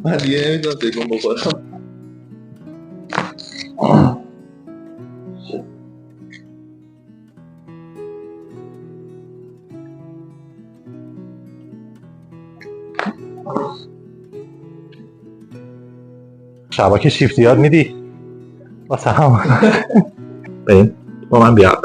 من دیگه نمیدونم تکون بخورم. شبا که شیفت یاد میدی واسه هم بریم با من بیا.